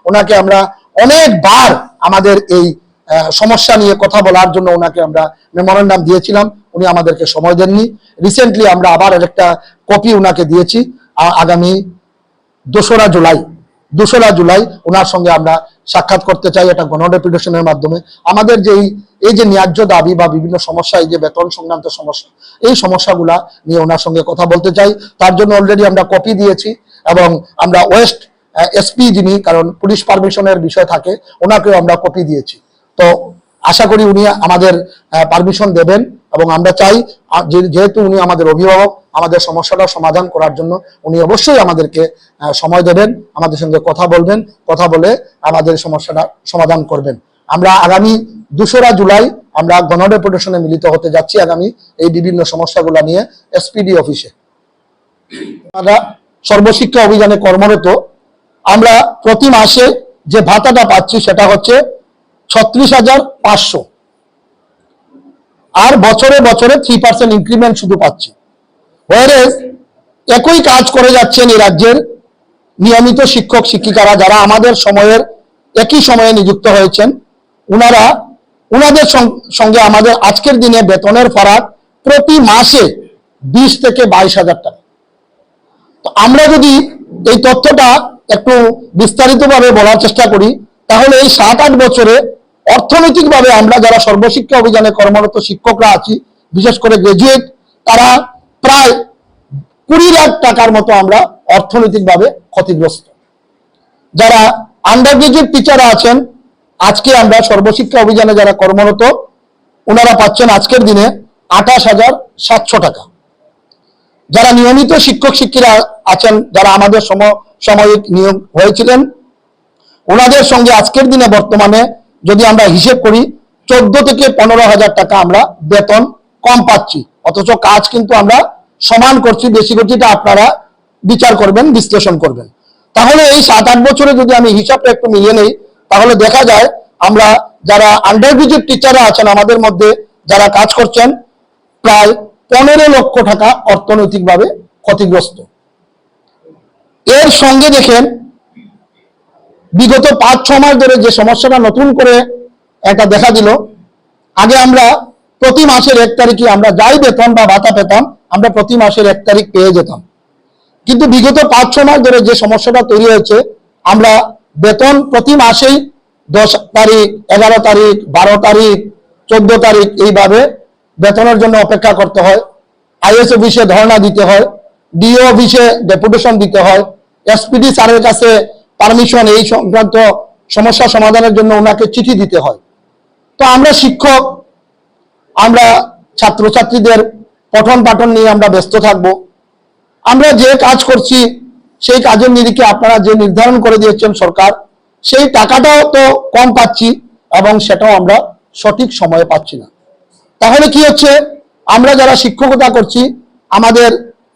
ওনাকে আমরা অনেকবার আমাদের এই সমস্যা নিয়ে কথা বলার জন্য ওনাকে আমরা মেমোরেন্ডাম দিয়েছিলাম, উনি আমাদেরকে সময় দেননি। রিসেন্টলি আমরা আবার একটা কপি ওনাকে দিয়েছি। আগামী 2রা জুলাই ওনার সঙ্গে আমরা সাক্ষাৎ করতে চাই, এটা গণডেপুটেশনের মাধ্যমে। আমাদের এই যে ন্যায্য দাবি বা বিভিন্ন সমস্যা, এই যে বেতন সংক্রান্ত সমস্যা, এই সমস্যাগুলা নিয়ে ওনার সঙ্গে কথা বলতে চাই। তার জন্য অলরেডি আমরা কপি দিয়েছি এবং আমরা ওয়েস্ট এসপি যিনি, কারণ পুলিশ পারমিশনের বিষয় থাকে, ওনাকেও আমরা কপি দিয়েছি। তো আশা করি উনি আমাদের পারমিশন দেবেন এবং আমরা চাই যেহেতু উনি আমাদের অভিভাবক, আমাদের সমস্যাটা সমাধান করার জন্য উনি অবশ্যই আমাদেরকে সময় দেবেন, আমাদের সঙ্গে কথা বলবেন, কথা বলে আমাদের সমস্যাটা সমাধান করবেন। আমরা আগামী 2রা জুলাই আমরা গণডেপুটেশনে মিলিত হতে যাচ্ছি আগামী এই বিভিন্ন সমস্যাগুলো নিয়ে এসপিডি অফিসে। আমরা সর্বশিক্ষা অভিযানে কর্মরত। আমরা প্রতি মাসে যে ভাতাটা পাচ্ছি সেটা হচ্ছে 36,500, আর বছরে 3% ইনক্রিমেন্ট শুধু পাচ্ছি। ওয়ারেস একই কাজ করে যাচ্ছেন এই রাজ্যের নিয়মিত শিক্ষক শিক্ষিকারা, যারা আমাদের সময়ের একই সময়ে নিযুক্ত হয়েছেন। ওনাদের সঙ্গে আমাদের আজকের দিনে বেতনের ফারাক প্রতি মাসে 20 থেকে 22,000 টাকা। তো আমরা যদি এই তথ্যটা একটু বিস্তারিতভাবে বলার চেষ্টা করি, তাহলে এই 7-8 বছরে অর্থনৈতিকভাবে আমরা যারা সর্বশিক্ষা অভিযানে কর্মরত শিক্ষকরা আছি, বিশেষ করে গ্রাজুয়েট, তারা প্রায় 20 লাখ টাকার মতো আমরা অর্থনৈতিকভাবে ক্ষতিগ্রস্ত। যারা আন্ডার গ্রাজুয়েট টিচাররা আছেন, আজকে আমরা সর্বশিক্ষা অভিযানে যারা কর্মরত, ওনারা পাচ্ছেন আজকের দিনে 28,700 টাকা। যারা নিয়মিত শিক্ষক শিক্ষিকা আছেন, যারা আমাদের সাময়িক নিয়োগ হয়েছিলেন, ওনাদের সঙ্গে আজকের দিনে বর্তমানে যদি আমরা হিসেব করি 14 থেকে 15,000 টাকা আমরা বেতন কম পাচ্ছি, অথচ কাজ কিন্তু আমরা সমান করছি। বেশি করছিটা আপনারা বিচার করবেন, বিশ্লেষণ করবেন। তাহলে এই 7-8 বছরে যদি আমি হিসাবটা একটু মিলিয়ে নেই, তাহলে দেখা যায় আমরা যারা আন্ডার গ্রাজুয়েট টিচাররা আছেন আমাদের মধ্যে যারা কাজ করছেন, প্রায় 15 লক্ষ টাকা অর্থনৈতিকভাবে ক্ষতিগ্রস্ত। এর সঙ্গে দেখেন বিগত 5-6 মাস ধরে যে সমস্যাটা নতুন করে একটা দেখা দিল, আগে আমরা প্রতি মাসের 1 তারিখে আমরা যাই বেতন বা ভাতা পেতাম, আমরা প্রতি মাসের 1 তারিখ পেয়ে যেতাম। কিন্তু বিগত 5-6 মাস ধরে যে সমস্যাটা তৈরি হয়েছে, আমরা বেতন প্রতি মাসেই 10 তারিখ, 11 তারিখ, 12 তারিখ, 14 তারিখ এইভাবে বেতনের জন্য অপেক্ষা করতে হয়। আইএস অফিসে ধর্ণা দিতে হয়, ডিও অফিসে ডেপুটেশন দিতে হয়, এসপিডি স্যারের কাছে পারমিশন, এই সংক্রান্ত সমস্যা সমাধানের জন্য ওনাকে চিঠি দিতে হয়। তো আমরা শিক্ষক, আমরা ছাত্রছাত্রীদের পঠন পাঠন নিয়ে আমরা ব্যস্ত থাকব। আমরা যে কাজ করছি সেই কাজের নিরিখে আপনারা যে নির্ধারণ করে দিয়েছেন সরকার, সেই টাকাটাও তো কম পাচ্ছি এবং সেটাও আমরা সঠিক সময়ে পাচ্ছি না। তাহলে কি হচ্ছে, আমরা যারা শিক্ষকতা করছি, আমাদের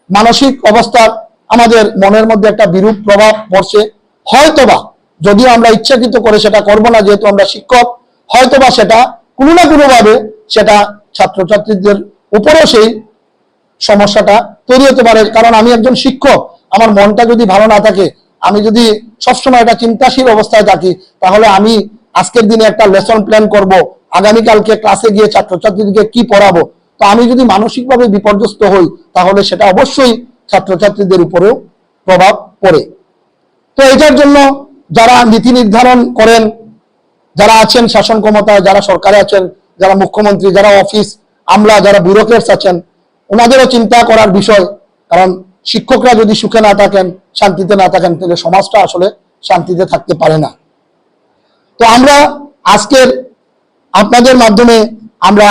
মানসিক অবস্থার, আমাদের মনের মধ্যে একটা বিরূপ প্রভাব পড়ছে। হয়তোবা যদিও আমরা ইচ্ছাকৃত করে সেটা করব না, যেহেতু আমরা শিক্ষক, হয়তোবা সেটা কোনো না কোনোভাবে সেটা ছাত্রছাত্রীদের উপরেও সেই সমস্যাটা তৈরি হতে পারে। কারণ আমি একজন শিক্ষক, আমার মনটা যদি ভালো না থাকে, আমি যদি সবসময় একটা চিন্তাশীল অবস্থায় থাকি, তাহলে আমি আজকের দিনে একটা লেসন প্ল্যান করব, আগামীকালকে ক্লাসে গিয়ে ছাত্রছাত্রীদেরকে কি পড়াবো। তো আমি যদি মানসিকভাবে বিপর্যস্ত হই, তাহলে সেটা অবশ্যই ছাত্রছাত্রীদের উপরেও প্রভাব পড়ে। তো এটার জন্য যারা নীতি নির্ধারণ করেন, যারা আছেন শাসন ক্ষমতায়, যারা সরকারে আছেন, যারা মুখ্যমন্ত্রী, যারা অফিস আমলা, যারা ব্যুরোক্রেটস আছেন, ওনাদেরও চিন্তা করার বিষয়। কারণ শিক্ষকরা যদি সুখে না থাকেন, শান্তিতে না থাকেন, তাহলে সমাজটা আসলে শান্তিতে থাকতে পারে না। তো আমরা আজকের আপনাদের মাধ্যমে আমরা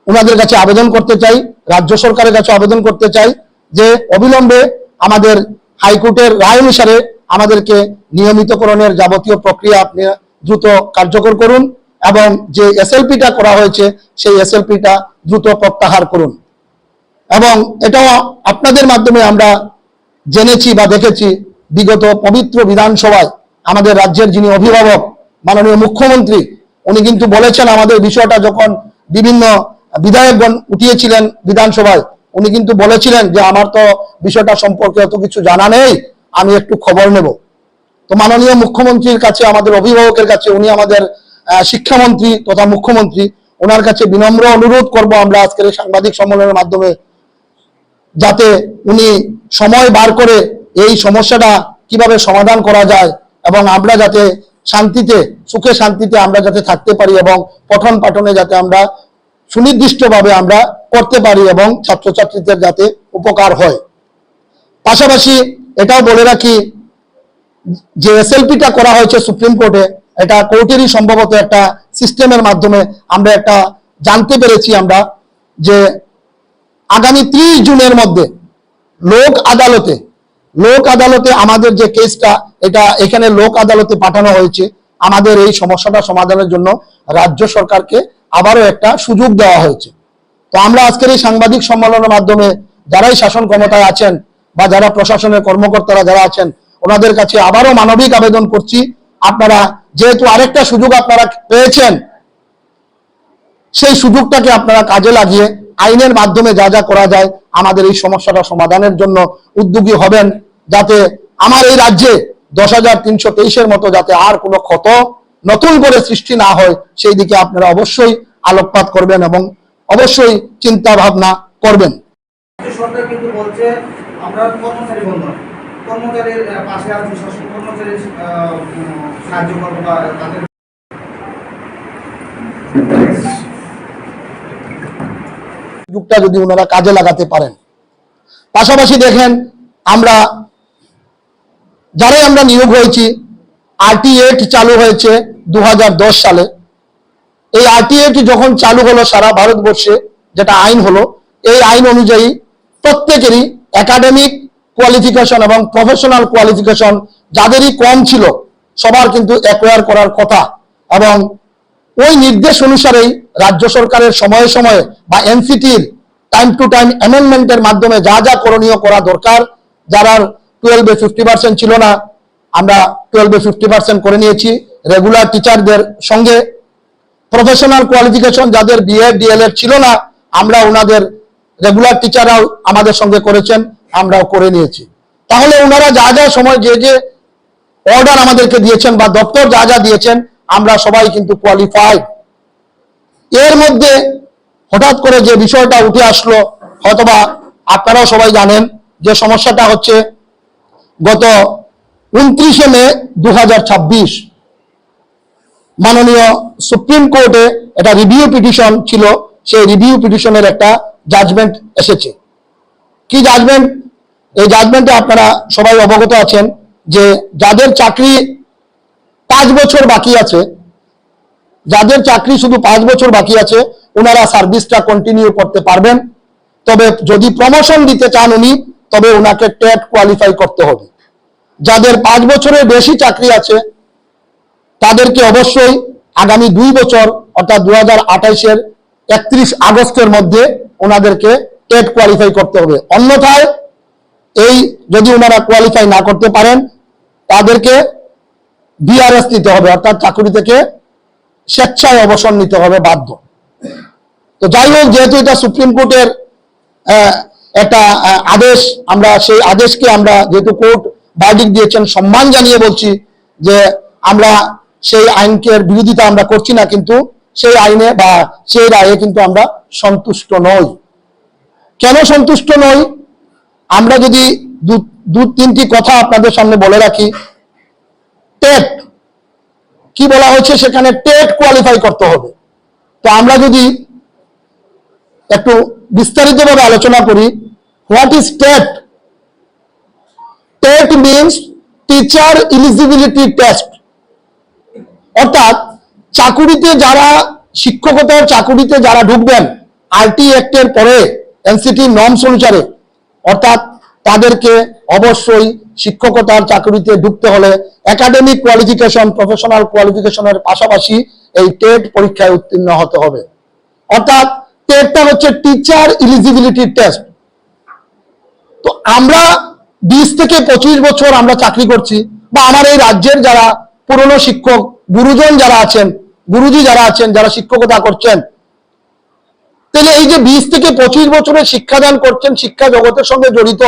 ওনাদের কাছে আবেদন করতে চাই, রাজ্য সরকারের কাছে আবেদন করতে চাই যে অবিলম্বে আমাদের হাইকোর্টের রায় অনুসারে আমাদেরকে নিয়মিতকরণের যাবতীয় প্রক্রিয়া আপনি দ্রুত কার্যকর করুন এবং যে এসএলপিটা করা হয়েছে সেই এসএলপিটা দ্রুত প্রত্যাহার করুন। এবং এটাও আপনাদের মাধ্যমে আমরা জেনেছি বা দেখেছি, বিগত পবিত্র বিধানসভায় আমাদের রাজ্যের যিনি অভিভাবক মাননীয় মুখ্যমন্ত্রী, উনি কিন্তু বলেছেন আমাদের বিষয়টা যখন বিভিন্ন বিধায়কগণ উঠিয়েছিলেন বিধানসভায়, উনি কিন্তু বলেছিলেন যে আমার তো বিষয়টা সম্পর্কে অত কিছু জানা নেই, আমি একটু খবর নেব। তো মাননীয় মুখ্যমন্ত্রীর কাছে, আমাদের অভিভাবকের কাছে, উনি আমাদের শিক্ষামন্ত্রী তথা মুখ্যমন্ত্রী, ওনার কাছে বিনম্র অনুরোধ করব আমরা আজকের এই সাংবাদিক সম্মেলনের মাধ্যমে, যাতে উনি সময় বার করে এই সমস্যাটা কিভাবে সমাধান করা যায় এবং আমরা যাতে শান্তিতে, সুখে শান্তিতে আমরা যাতে থাকতে পারি এবং পঠন পাঠনে যাতে আমরা সুনির্দিষ্টভাবে আমরা করতে পারি এবং ছাত্রছাত্রীদের যাতে উপকার হয়। পাশাপাশি এটাও বলে রাখি যে এসএলপিটা করা হয়েছে সুপ্রিম কোর্টে, এটা কোর্টেরই সম্ভবত একটা সিস্টেমের মাধ্যমে আমরা একটা জানতে পেরেছি আমরা যে আগামী 30 জুনের মধ্যে লোক আদালতে আমাদের যে কেসটা, এটা এখানে লোক আদালতে পাঠানো হয়েছে। আমাদের এই সমস্যাটা সমাধানের জন্য রাজ্য সরকারকে আবারও একটা সুযোগ দেওয়া হয়েছে। তো আমরা আজকের এই সাংবাদিক সম্মেলনের মাধ্যমে যারাই শাসন ক্ষমতায় আছেন বা যারা প্রশাসনের কর্মকর্তারা যারা আছেন, ওনাদের কাছে আবারও মানবিক আবেদন করছি, আপনারা যেহেতু আরেকটা সুযোগ আপনারা পেয়েছেন, সেই সুযোগটাকে আপনারা কাজে লাগিয়ে আইনের মাধ্যমে যা যা করা যায় আমাদের এই সমস্যাটা সমাধানের জন্য উদ্যোগী হবেন, যাতে আমার এই রাজ্যে 10,323-এর মতো যাতে আর কোনো ক্ষত নতুন করে সৃষ্টি না হয়, সেই দিকে আপনারা অবশ্যই আলোকপাত করবেন এবং অবশ্যই চিন্তা ভাবনা করবেন। সরকার কিন্তু বলছে আমরা কর্মচারী বন্ধন, কর্মচারীর পাশে আছি, শাসন কর্মচারীর সাহায্য করবো বা তাদের সুযোগটা যদি ওনারা কাজে লাগাতে পারেন। পাশাপাশি দেখেন যারাই আমরা নিয়োগ হয়েছি, RT8 চালু হয়েছে 2010 সালে। এই RT8 যখন চালু হলো সারা ভারতবর্ষে, যেটা আইন হলো, এই আইন অনুযায়ী প্রত্যেকেরই একাডেমিক কোয়ালিফিকেশন এবং প্রফেশনাল কোয়ালিফিকেশন যাদেরই কম ছিল সবার কিন্তু অ্যাকোয়ার করার কথা, এবং ওই নির্দেশ অনুসারেই রাজ্য সরকারের সময়ে সময়ে বা এনসিটির টাইম টু টাইম অ্যামেন্ডমেন্টের মাধ্যমে যা যা করণীয় করা দরকার, যারা 12-এ 50% ছিল না, আমরা 12-এ 50% করে নিয়েছি। রেগুলার টিচারদের সঙ্গে প্রফেশনাল কোয়ালিফিকেশন যাদের বিএড ডিএলএড ছিল না, আমরা ওনাদের রেগুলার টিচাররাও আমাদের সঙ্গে করেছেন, আমরাও করে নিয়েছি। তাহলে ওনারা যা যা সময় যে যে অর্ডার আমাদেরকে দিয়েছেন বা দপ্তর যা যা দিয়েছেন, আমরা সবাই কিন্তু কোয়ালিফাইড। এর মধ্যে হঠাৎ করে যে বিষয়টা উঠে আসলো, হয়তোবা আপনারাও সবাই জানেন যে সমস্যাটা হচ্ছে গত 29শে মে 2026 মাননীয় সুপ্রিম কোর্টে এটা রিভিউ পিটিশন ছিল, সেই রিভিউ পিটিশনের একটা জাজমেন্ট এসেছে। কি জাজমেন্ট? এই জাজমেন্টে আপনারা সবাই অবগত আছেন যে যাদের চাকরি 5 বছর বাকি আছে, যাদের চাকরি শুধু 5 বছর বাকি আছে, ওনারা সার্ভিসটা কন্টিনিউ করতে পারবেন। তবে যদি প্রমোশন দিতে চান উনি, তবে ওনাকে টেট কোয়ালিফাই করতে হবে। যাদের 5 বছরের বেশি চাকরি আছে তাদেরকে অবশ্যই আগামী 2 বছর অর্থাৎ 2028-এর 31 আগস্টের মধ্যে ওনাদেরকে টেট কোয়ালিফাই করতে হবে। অন্যথায় এই যদি ওনারা কোয়ালিফাই না করতে পারেন, তাদেরকে বিআরএস নিতে হবে, অর্থাৎ চাকরি থেকে স্বেচ্ছায় অবসর নিতে হবে বাধ্য। তো যাই হোক, যেহেতু এটা সুপ্রিম কোর্টের একটা আদেশ, আমরা সেই আদেশকে আমরা যেহেতু কোর্ট ভার্ডিক্ট দিয়েছেন, সম্মান জানিয়ে বলছি যে আমরা সেই আইনকে বিরোধিতা আমরা করছি না, কিন্তু সেই আইনে বা সেই রায়ে কিন্তু আমরা সন্তুষ্ট নই। কেন সন্তুষ্ট নই? আমরা যদি দু তিনটি কথা আপনাদের সামনে বলে রাখি। টেট কি বলা হয়েছে, সেখানে টেট কোয়ালিফাই করতে হবে। তো আমরা যদি একটু বিস্তারিতভাবে আলোচনা করি, what is TET? TET means teacher eligibility test. অর্থাৎ চাকুরিতে যারা, শিক্ষকতার চাকুরিতে যারা ঢুকবেন RT অ্যাক্টের পরে এনসিটি নর্মস অনুসারে, অর্থাৎ তাদেরকে অবশ্যই শিক্ষকতার চাকুরিতে ঢুকতে হলে একাডেমিক কোয়ালিফিকেশন, প্রফেশনাল কোয়ালিফিকেশনের পাশাপাশি এই টেট পরীক্ষায় উত্তীর্ণ হতে হবে। অর্থাৎ টেটটা হচ্ছে টিচার এলিজিবিলিটি টেস্ট। তো আমরা 20 থেকে 25 বছর আমরা চাকরি করছি, বা আমার এই রাজ্যের যারা পুরনো শিক্ষক গুরুজন যারা আছেন, গুরুজি যারা আছেন, যারা শিক্ষকতা করছেন, তাহলে এই যে 20 থেকে 25 বছরের শিক্ষাদান করছেন, শিক্ষা জগতের সঙ্গে জড়িত,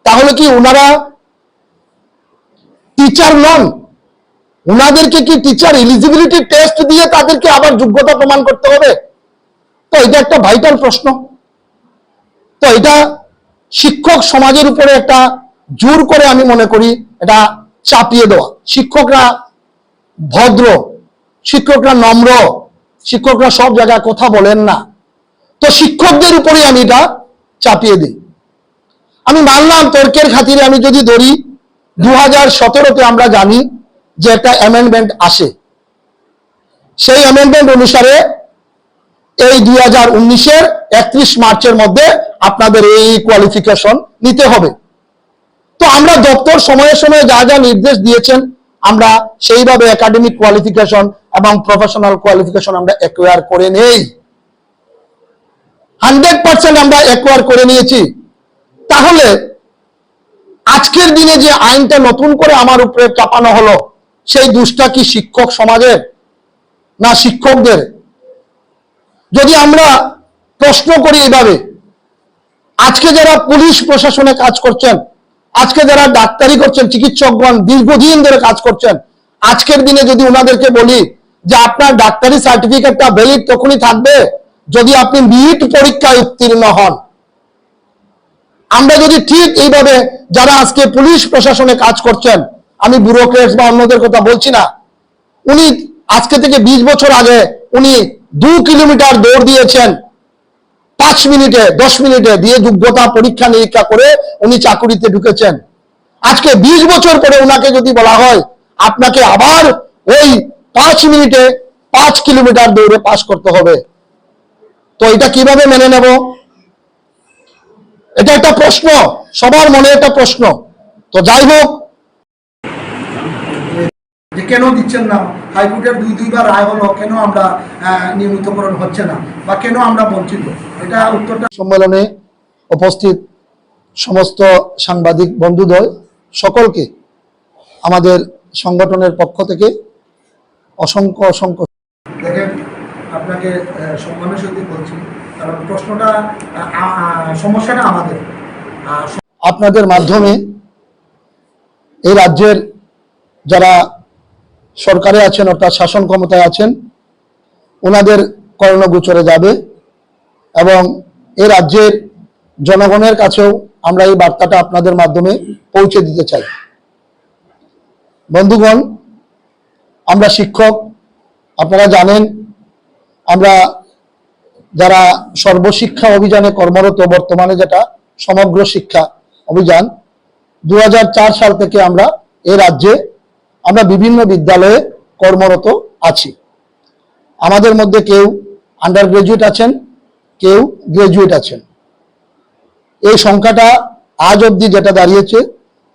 তাহলে কি ওনারা টিচার নন, উনাদেরকে কি টিচার এলিজিবিলিটি টেস্ট দিয়ে তাদেরকে আবার যোগ্যতা প্রমাণ করতে হবে? তো এটা একটা ভাইটাল প্রশ্ন। তো এটা শিক্ষক সমাজের উপরে একটা জোর করে আমি মনে করি এটা চাপিয়ে দেওয়া। শিক্ষকরা ভদ্র, শিক্ষকরা নম্র, শিক্ষকরা সব জায়গায় কথা বলেন না, তো শিক্ষকদের উপরে আমি এটা চাপিয়ে দিই। আমি মানলাম তর্কের খাতিরে আমি যদি ধরি 2017-তে আমরা জানি যে একটা অ্যামেন্ডমেন্ট আসে, সেই অ্যামেন্ডমেন্ট অনুসারে এই 2019-এর 31 মার্চের মধ্যে আপনাদের এই কোয়ালিফিকেশন নিতে হবে। তো আমরা দপ্তর সময়ে সময়ে যা যা নির্দেশ দিয়েছেন আমরা সেইভাবে একাডেমিক কোয়ালিফিকেশন এবং প্রফেশনাল কোয়ালিফিকেশন আমরা অ্যাকোয়ার করে নেই, 100% আমরা অ্যাকোয়ার করে নিয়েছি। তাহলে আজকের দিনে যে আইনটা নতুন করে আমার উপরে চাপানো হলো, সেই দোষটা কি শিক্ষক সমাজের না শিক্ষকদের? যদি আমরা প্রশ্ন করি এইভাবে, আজকে যারা পুলিশ প্রশাসনে কাজ করছেন, আজকে যারা ডাক্তারি করছেন, চিকিৎসকগণ দীর্ঘদিন ধরে কাজ করছেন, আজকের দিনে যদি ওনাদেরকে বলি যে আপনার ডাক্তারি সার্টিফিকেটটা ভ্যালিড তখনই থাকবে যদি আপনি নিট পরীক্ষায় উত্তীর্ণ হন। আমরা যদি ঠিক এইভাবে যারা আজকে পুলিশ প্রশাসনে কাজ করছেন, আমি ব্যুরোক্রেটস বা অন্যদের কথা বলছি না, উনি আজকে থেকে 20 বছর আগে উনি 2 কিলোমিটার দৌড় দিয়েছেন 5 মিনিটে 10 মিনিটে দিয়ে যোগ্যতা পরীক্ষা নিরীক্ষা করে উনি চাকুরিতে ঢুকেছেন। আজকে 20 বছর পরে উনাকে যদি বলা হয় আপনাকে আবার ওই 5 মিনিটে 5 কিলোমিটার দৌড়ে পাস করতে হবে, তো এটা কিভাবে মেনে নেব? এটা একটা প্রশ্ন, সবার মনে একটা প্রশ্ন। তো যাই হোক, যে কেন দিচ্ছেন না, হাইকোর্টের দুইবার রায় হলো, কেন আমরা নিয়মিতকরণ হচ্ছে না বা কেন আমরা বঞ্চিত, এটা উত্তরটা। সম্মেলনে উপস্থিত সমস্ত সাংবাদিক বন্ধুদ্বয় সকলকে আমাদের সংগঠনের পক্ষ থেকে অসংখ্য অসংখ্য দেখেন, আপনাকে সম্মানের সহিত বলছি, কারণ প্রশ্নটা সমস্যাটা আমাদের। আপনাদের মাধ্যমে এই রাজ্যের যারা সরকারে আছেন অর্থাৎ শাসন ক্ষমতায় আছেন ওনাদের কর্ণগোচরে যাবে এবং এই রাজ্যের জনগণের কাছেও আমরা এই বার্তাটা আপনাদের মাধ্যমে পৌঁছে দিতে চাই। বন্ধুগণ, আমরা শিক্ষক, আপনারা জানেন আমরা যারা সর্বশিক্ষা অভিযানে কর্মরত, বর্তমানে যেটা সমগ্র শিক্ষা অভিযান, 2004 সাল থেকে আমরা এই রাজ্যে আমরা বিভিন্ন বিদ্যালয়ে কর্মরত আছি। আমাদের মধ্যে কেউ আন্ডার গ্রাজুয়েট আছেন, কেউ গ্রাজুয়েট আছেন। এই সংখ্যাটা আজ অবধি যেটা দাঁড়িয়েছে,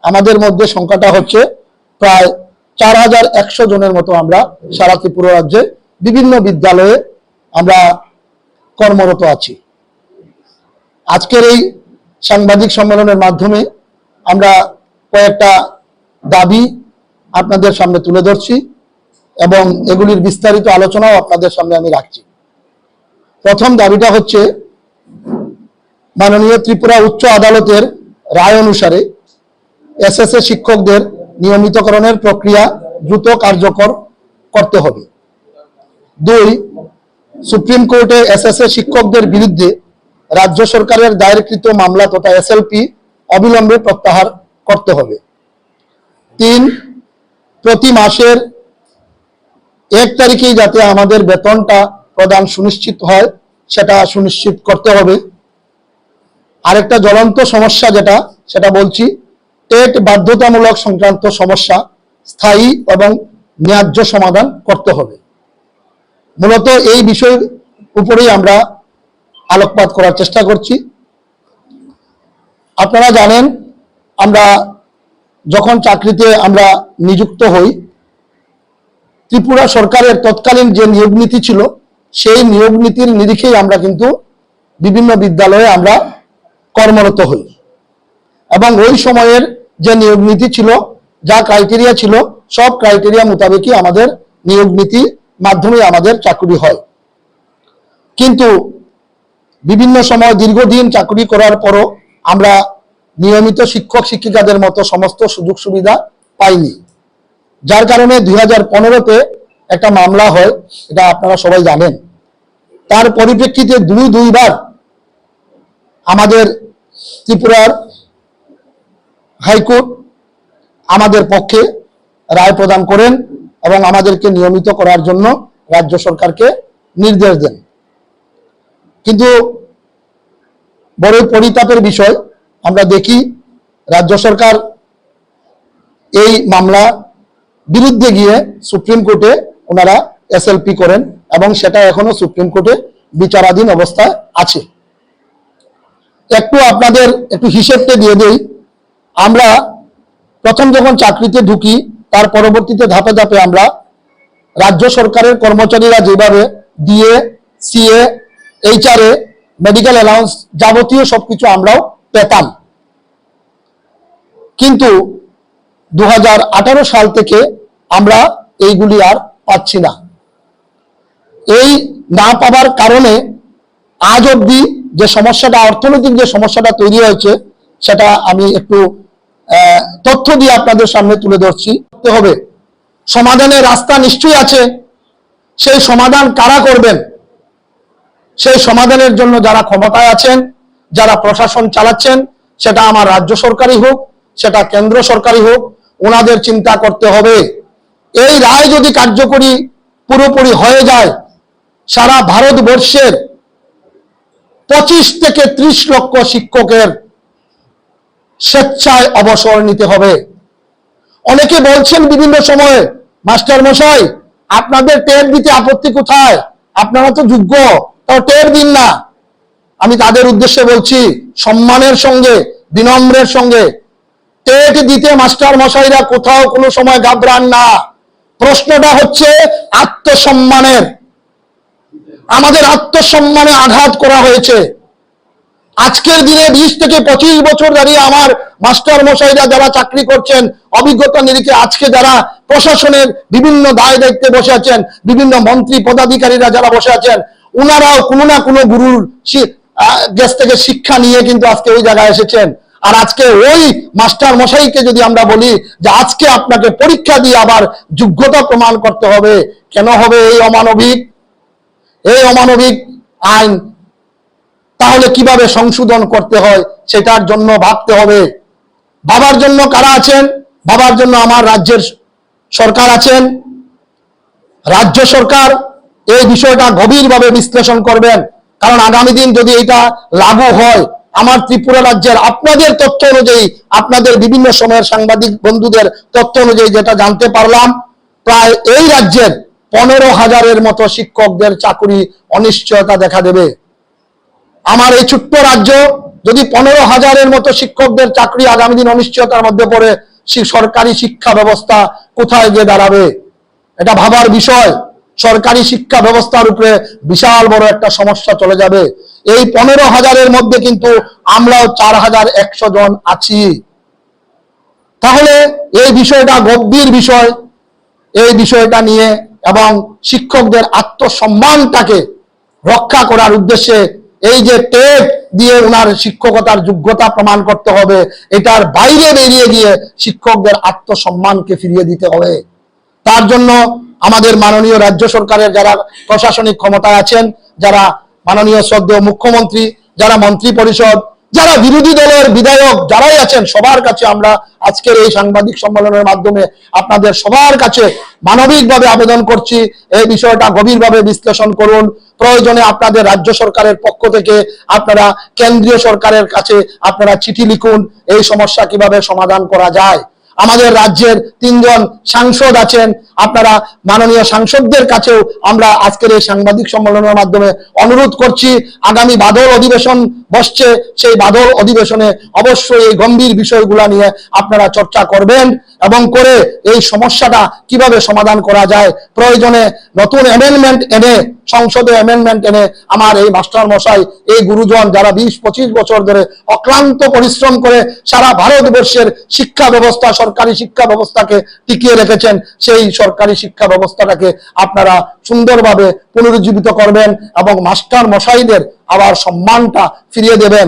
আমাদের মধ্যে সংখ্যাটা হচ্ছে প্রায় 4100 জনের মতো আমরা সারা ত্রিপুরা রাজ্যে বিভিন্ন বিদ্যালয়ে আমরা কর্মরত আছি। আজকের এই সাংবাদিক সম্মেলনের মাধ্যমে আমরা কয়েকটা দাবি আপনাদের সামনে তুলে ধরছি এবং এগুলির বিস্তারিত আলোচনাও আপনাদের সামনে আমি রাখছি। প্রথম দাবিটা হচ্ছে, মাননীয় ত্রিপুরা উচ্চ আদালতের রায় অনুসারে এসএসএ শিক্ষকদের নিয়মিতকরণের প্রক্রিয়া দ্রুত কার্যকর করতে হবে। 2, সুপ্রিম কোর্টে এসএসএ শিক্ষকদের বিরুদ্ধে রাজ্য সরকারের দায়েরকৃত মামলা তথা এসএলপি অবিলম্বে প্রত্যাহার করতে হবে। 3, প্রতি মাসের 1 তারিখেই যাতে আমাদের বেতনটা প্রদান সুনিশ্চিত হয় সেটা সুনিশ্চিত করতে হবে। আরেকটা জ্বলন্ত সমস্যা যেটা সেটা বলছি, টেট বাধ্যতামূলক সংক্রান্ত সমস্যা স্থায়ী এবং ন্যায্য সমাধান করতে হবে। মূলত এই বিষয়ের উপরেই আমরা আলোকপাত করার চেষ্টা করছি। আপনারা জানেন আমরা যখন চাকরিতে আমরা নিযুক্ত হই, ত্রিপুরা সরকারের তৎকালীন যে নিয়োগ নীতি ছিল সেই নিয়োগ নীতির নিরিখেই আমরা কিন্তু বিভিন্ন বিদ্যালয়ে আমরা কর্মরত হই এবং ওই সময়ের যে নিয়োগ নীতি ছিল, যা ক্রাইটেরিয়া ছিল, সব ক্রাইটেরিয়া মোতাবেকই আমাদের নিয়োগ নীতি মাধ্যমে আমাদের চাকরি হয়। কিন্তু বিভিন্ন সময় দীর্ঘদিন চাকরি করার পরও আমরা নিয়মিত শিক্ষক শিক্ষিকাদের মতো সমস্ত সুযোগ সুবিধা পাইনি। যার কারণে 2015-তে একটা মামলা হয়, এটা আপনারা সবাই জানেন। তার পরিপ্রেক্ষিতে দুইবার আমাদের ত্রিপুরার হাইকোর্ট আমাদের পক্ষে রায় প্রদান করেন এবং আমাদেরকে নিয়মিত করার জন্য রাজ্য সরকারকে নির্দেশ দেন। কিন্তু বড়ই পরিতাপের বিষয়, আমরা দেখি রাজ্য সরকার এই মামলা বিরুদ্ধে গিয়ে সুপ্রিম কোর্টে ওনারা এসএলপি করেন এবং সেটা এখনো সুপ্রিম কোর্টে বিচারাধীন অবস্থায় আছে। আপনাদের একটু হিসেবটা দিয়ে দেই। আমরা প্রথম যখন চাকরিতে ঢুকি, তার পরবর্তীতে ধাপে ধাপে আমরা রাজ্য সরকারের কর্মচারীরা যেভাবে DA, CA, HRA, medical allowance যাবতীয় সবকিছু আমরাও পেতাম। কিন্তু 2018 সাল থেকে আমরা এইগুলি আর পাচ্ছি না। এই না পাবার কারণে আজ অবধি যে সমস্যাটা, অর্থনৈতিক যে সমস্যাটা তৈরি হয়েছে, সেটা আমি একটু তথ্য দিয়ে আপনাদের সামনে তুলে ধরছি। হবে সমাধানের রাস্তা নিশ্চয়ই আছে, সেই সমাধান কারা করবেন? সেই সমাধানের জন্য যারা ক্ষমতায় আছেন, যারা প্রশাসন চালাচ্ছেন, সেটা আমার রাজ্য সরকারই হোক, সেটা কেন্দ্র সরকারই হোক, ওনাদের চিন্তা করতে হবে। এই রায় যদি কার্যকরী পুরোপুরি হয়ে যায়, সারা ভারতবর্ষের 25 থেকে 30 লক্ষ শিক্ষকের স্বেচ্ছায় অবসর নিতে হবে। অনেকে বলছেন বিভিন্ন সময়ে, মাস্টার মশাই আপনাদের টের দিতে আপত্তি কোথায়? আপনারা তো যোগ্য, তাও টের দিন না। আমি তাদের উদ্দেশ্যে বলছি, সম্মানের সঙ্গে, বিনম্রের সঙ্গে, টেট দিতে মাস্টার মশাইরা কোথাও কোনো সময় ঘাবড়ান না। প্রশ্নটা হচ্ছে আত্মসম্মানের। আমাদের আত্মসম্মানে আঘাত করা হয়েছে। আজকের দিনে 20 থেকে 25 বছর দাঁড়িয়ে আমার মাস্টার মশাইরা যারা চাকরি করছেন, অভিজ্ঞতা নিরিখে আজকে যারা প্রশাসনের বিভিন্ন দায় দায়িত্বে বসে আছেন, বিভিন্ন মন্ত্রী পদাধিকারীরা যারা বসে আছেন, ওনারাও কোনো না কোনো গুরুর কাছ থেকে শিক্ষা নিয়ে কিন্তু আজকে ওই জায়গায় এসেছেন। আর আজকে ওই মাস্টার মশাইকে যদি আমরা বলি যে আজকে আপনাকে পরীক্ষা দিয়ে আবার যোগ্যতা প্রমাণ করতে হবে, কেন হবে এই অমানবিক আইন? তাহলে কিভাবে সংশোধন করতে হয় সেটার জন্য ভাবতে হবে। বাবার জন্য কারা আছেন? বাবার জন্য আমার রাজ্যের সরকার আছেন। রাজ্য সরকার এই বিষয়টা গভীরভাবে বিশ্লেষণ করবেন, কারণ আগামী দিন যদি এটা লাগু হয়, আমার ত্রিপুরা রাজ্যের আপনাদের তথ্য অনুযায়ী, আপনাদের বিভিন্ন সময়ের সাংবাদিক বন্ধুদের তথ্য অনুযায়ী যেটা জানতে পারলাম, প্রায় এই রাজ্যের 15,000-এর মতো শিক্ষকদের চাকরি অনিশ্চয়তা দেখা দেবে। আমার এই ছোট্ট রাজ্য যদি 15,000-এর মতো শিক্ষকদের চাকরি আগামী দিন অনিশ্চয়তার মধ্যে পড়ে, সরকারি শিক্ষা ব্যবস্থা কোথায় গিয়ে দাঁড়াবে? এটা ভাবার বিষয়। সরকারি শিক্ষা ব্যবস্থার উপরে বিশাল বড় একটা সমস্যা চলে যাবে। এই 15,000-এর মধ্যে কিন্তু আমরাও 4,100 জন আছি। তাহলে এই বিষয়টা গম্ভীর বিষয়। এই বিষয়টা নিয়ে এবং শিক্ষকদের আত্মসম্মানটাকে রক্ষা করার উদ্দেশ্যে এই যে টেট দিয়ে ওনার শিক্ষকতার যোগ্যতা প্রমাণ করতে হবে, এটার বাইরে বেরিয়ে গিয়ে শিক্ষকদের আত্মসম্মানকে ফিরিয়ে দিতে হবে। তার জন্য আমাদের মাননীয় রাজ্য সরকারের যারা প্রশাসনিক ক্ষমতায় আছেন, যারা মাননীয় শ্রদ্ধেয় মুখ্যমন্ত্রী, যারা মন্ত্রী পরিষদ, যারা বিরোধী দলের বিধায়ক যারাই আছেন, সবার কাছে আমরা আজকের এই সাংবাদিক সম্মেলনের মাধ্যমে আপনাদের সবার কাছে মানবিকভাবে আবেদন করছি, এই বিষয়টা গভীরভাবে বিশ্লেষণ করুন। প্রয়োজনে আপনাদের রাজ্য সরকারের পক্ষ থেকে আপনারা কেন্দ্রীয় সরকারের কাছে আপনারা চিঠি লিখুন, এই সমস্যা কিভাবে সমাধান করা যায়। আমাদের রাজ্যের 3 জন সাংসদ আছেন, আপনারা মাননীয় সাংসদদের কাছেও আমরা আজকের এই সাংবাদিক সম্মেলনের মাধ্যমে অনুরোধ করছি, আগামী বাদল অধিবেশন বসছে, সেই বাদল অধিবেশনে অবশ্যই এই গম্ভীর বিষয়গুলো নিয়ে আপনারা চর্চা করবেন এবং করে এই সমস্যাটা কিভাবে সমাধান করা যায়। প্রয়োজনে নতুন অ্যামেন্ডমেন্ট এনে, সংসদে অ্যামেন্ডমেন্ট এনে আমার এই মাস্টার মশাই, এই গুরুজন যারা 20-25 বছর ধরে অক্লান্ত পরিশ্রম করে সারা ভারতবর্ষের শিক্ষা ব্যবস্থা, সরকারি শিক্ষা ব্যবস্থাকে টিকিয়ে রেখেছেন, সেই সরকারি শিক্ষা ব্যবস্থাটাকে আপনারা সুন্দরভাবে পুনরুজ্জীবিত করবেন এবং মাস্টার মশাইদের আবার সম্মানটা ফিরিয়ে দেবেন।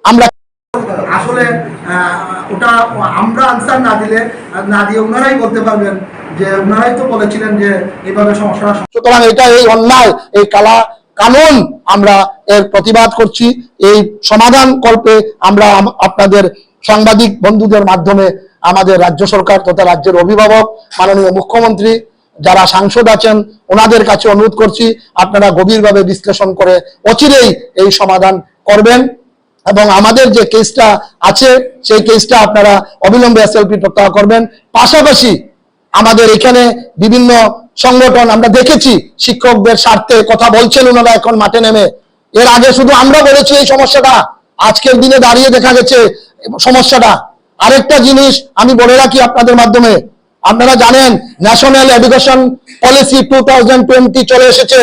আমরা আসলে ওটা আমরা আনসার না দিয়ে ওনারাই বলতে পারবেন, যে ওনারাই তো বলেছিলেন যে এইভাবে সমস্যা। সুতরাং এটা এই অন্যায়, এই কানুন আমরা এর প্রতিবাদ করছি। এই সমাধান কল্পে আমরা আপনাদের সাংবাদিক বন্ধুদের মাধ্যমে আমাদের রাজ্য সরকার তথা রাজ্যের অভিভাবক মাননীয় মুখ্যমন্ত্রী, যারা সাংসদ আছেন, ওনাদের কাছে অনুরোধ করছি আপনারা গভীরভাবে বিশ্লেষণ করে অচিরেই এই সমাধান করবেন এবং আমাদের যে কেসটা আছে সেই কেসটা আপনারা অবিলম্বে এসএলপি প্রত্যাহার করবেন। পাশাপাশি আমাদের এখানে বিভিন্ন সংগঠন আমরা দেখেছি শিক্ষকদের স্বার্থে কথা বলছেন ওনারা এখন মাঠে নেমে। এর আগে শুধু আমরা বলেছি এই সমস্যাটা, আজকের দিনে দাঁড়িয়ে দেখা গেছে সমস্যাটা। আরেকটা জিনিস আমি বলে রাখি আপনাদের মাধ্যমে, আপনারা জানেন ন্যাশনাল এডুকেশন পলিসি 2020 চলে এসেছে।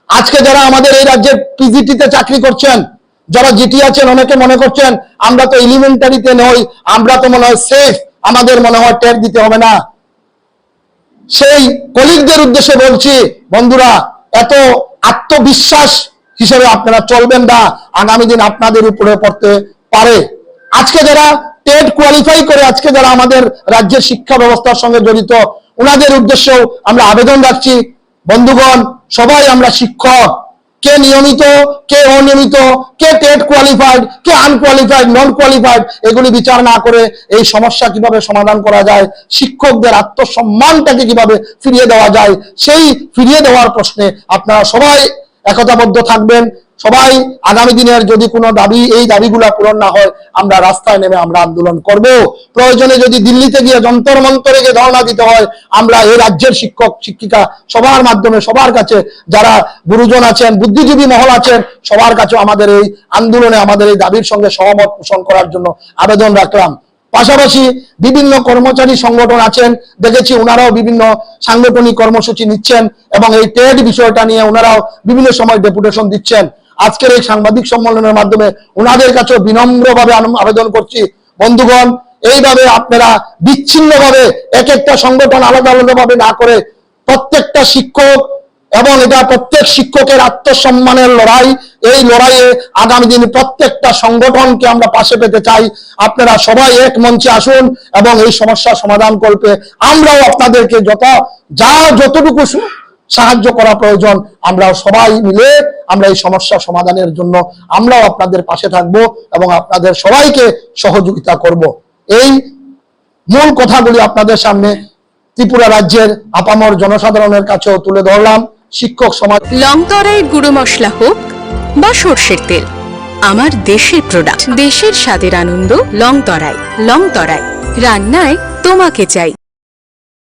আজকে যারা আমাদের এই রাজ্যের পিজিটিতে চাকরি করছেন, যারা জিটি আছেন, অনেকে মনে করছেন আমরা তো এলিমেন্টারিতে নই, আমরা তো মনে হয় সেফ, আমাদের মনে হয় টের দিতে হবে না। সেই কলিগদের উদ্দেশ্যে বলছি, বন্ধুরা এত আত্মবিশ্বাস হিসেবে আপনারা চলবেন না, আগামী দিন আপনাদের উপরে পড়তে পারে। আজকে যারা টেট কোয়ালিফাই করে আজকে যারা আমাদের রাজ্যের শিক্ষা ব্যবস্থার সঙ্গে জড়িত, ওনাদের উদ্দেশ্যেও আমরা আবেদন রাখছি, বন্ধুগণ সবাই আমরা শিক্ষক, কে নিয়মিত কে অনিয়মিত, কে টেট কোয়ালিফাইড কে আনকোয়ালিফাইড নন কোয়ালিফাইড, এগুলি বিচার না করে এই সমস্যা কিভাবে সমাধান করা যায়, শিক্ষকদের আত্মসম্মানটাকে কিভাবে ফিরিয়ে দেওয়া যায়, সেই ফিরিয়ে দেওয়ার প্রশ্নে আপনারা সবাই একতাবদ্ধ থাকবেন। সবাই আগামী দিনের যদি কোনো দাবি, এই দাবিগুলো পূরণ না হয়, আমরা রাস্তায় নেমে আমরা আন্দোলন করব। প্রয়োজনে যদি দিল্লিতে গিয়ে যন্তর মন্তরে গিয়ে ধর্ণা দিতে হয়, আমরা এই রাজ্যের শিক্ষক শিক্ষিকা সবার মাধ্যমে সবার কাছে, যারা গুরুজন আছেন, বুদ্ধিজীবী মহল আছেন, সবার কাছে আমাদের এই আন্দোলনে আমাদের এই দাবির সঙ্গে সহমত পোষণ করার জন্য আবেদন রাখলাম। পাশাপাশি বিভিন্ন কর্মচারী সংগঠন আছেন, দেখেছি ওনারাও বিভিন্ন সাংগঠনিক কর্মসূচি নিচ্ছেন এবং এই টেট বিষয়টা নিয়ে ওনারাও বিভিন্ন সময় ডেপুটেশন দিচ্ছেন। আজকের এই সাংবাদিক সম্মেলনের মাধ্যমে ওনাদের কাছে বিনম্রভাবে আবেদন করছি, বন্ধুগণ এইভাবে আপনারা বিচ্ছিন্নভাবে এক একটা সংগঠন আলাদা আলাদাভাবে না করে প্রত্যেকটা শিক্ষক এবং এটা প্রত্যেক শিক্ষকের আত্মসম্মানের লড়াই, এই লড়াইয়ে আগামী দিনে প্রত্যেকটা সংগঠনকে আমরা পাশে পেতে চাই। আপনারা সবাই এক মঞ্চে আসুন এবং এই সমস্যা সমাধান করতে আমরাও আপনাদেরকে যতটুকু সাহায্য করা প্রয়োজন আমরা সবাই মিলে আমরা এই সমস্যা সমাধানের জন্য আমরাও আপনাদের পাশে থাকব এবং আপনাদের সবাইকে সহযোগিতা করব। এই মূল কথাগুলি আপনাদের সামনে ত্রিপুরা রাজ্যের আপামর জনসাধারণের কাছেও তুলে ধরলাম। শিক্ষক সমাজ, লংতরাইয়ের গুঁড়ো মশলা হোক বা সর্ষের তেল, আমার দেশের প্রোডাক্ট, দেশের স্বাদের আনন্দ লংতরাই। লংতরাই, রান্নায় তোমাকে চাই।